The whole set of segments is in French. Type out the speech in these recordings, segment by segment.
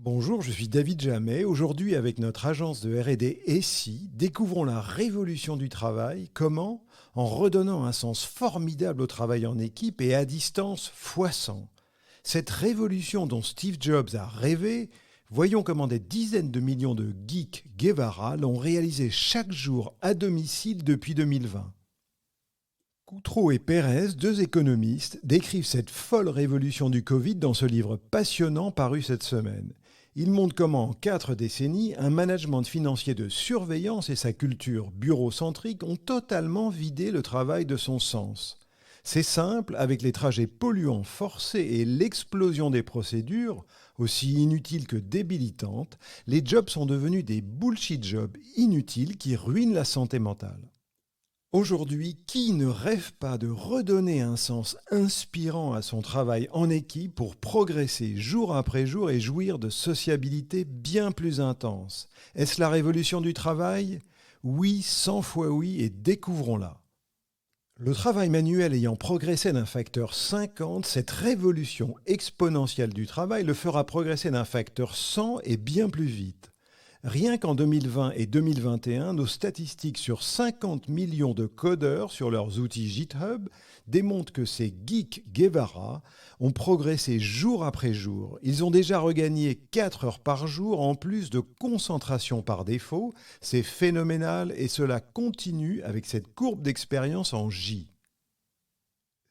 Bonjour, je suis David Jamet. Aujourd'hui, avec notre agence de R&D ESSI, découvrons la révolution du travail. Comment? En redonnant un sens formidable au travail en équipe et à distance fois 100. Cette révolution dont Steve Jobs a rêvé, voyons comment des dizaines de millions de geeks Guevara l'ont réalisé chaque jour à domicile depuis 2020. Coutreau et Pérez, deux économistes, décrivent cette folle révolution du Covid dans ce livre passionnant paru cette semaine. Ils montrent comment, en 4 décennies, un management financier de surveillance et sa culture bureaucentrique ont totalement vidé le travail de son sens. C'est simple, avec les trajets polluants forcés et l'explosion des procédures, aussi inutiles que débilitantes, les jobs sont devenus des bullshit jobs inutiles qui ruinent la santé mentale. Aujourd'hui, qui ne rêve pas de redonner un sens inspirant à son travail en équipe pour progresser jour après jour et jouir de sociabilité bien plus intense? Est-ce la révolution du travail? Oui, 100 fois oui, et découvrons-la. Le travail manuel ayant progressé d'un facteur 50, cette révolution exponentielle du travail le fera progresser d'un facteur 100 et bien plus vite. Rien qu'en 2020 et 2021, nos statistiques sur 50 millions de codeurs sur leurs outils GitHub démontrent que ces geeks Guevara ont progressé jour après jour. Ils ont déjà regagné 4 heures par jour en plus de concentration par défaut. C'est phénoménal et cela continue avec cette courbe d'expérience en J.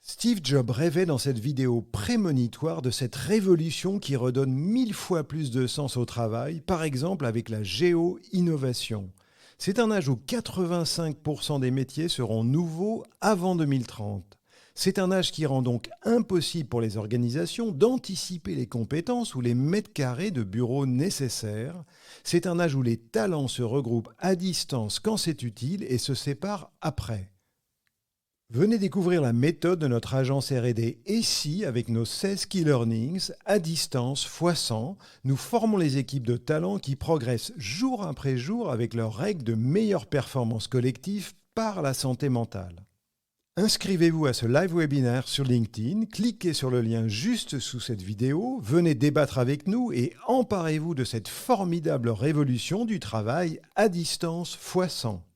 Steve Jobs rêvait dans cette vidéo prémonitoire de cette révolution qui redonne 1000 fois plus de sens au travail, par exemple avec la géo-innovation. C'est un âge où 85% des métiers seront nouveaux avant 2030. C'est un âge qui rend donc impossible pour les organisations d'anticiper les compétences ou les mètres carrés de bureaux nécessaires. C'est un âge où les talents se regroupent à distance quand c'est utile et se séparent après. Venez découvrir la méthode de notre agence R&D ESSI avec nos 16 Key Learnings à distance x 100. Nous formons les équipes de talents qui progressent jour après jour avec leurs règles de meilleure performance collective par la santé mentale. Inscrivez-vous à ce live webinaire sur LinkedIn, cliquez sur le lien juste sous cette vidéo, venez débattre avec nous et emparez-vous de cette formidable révolution du travail à distance x 100.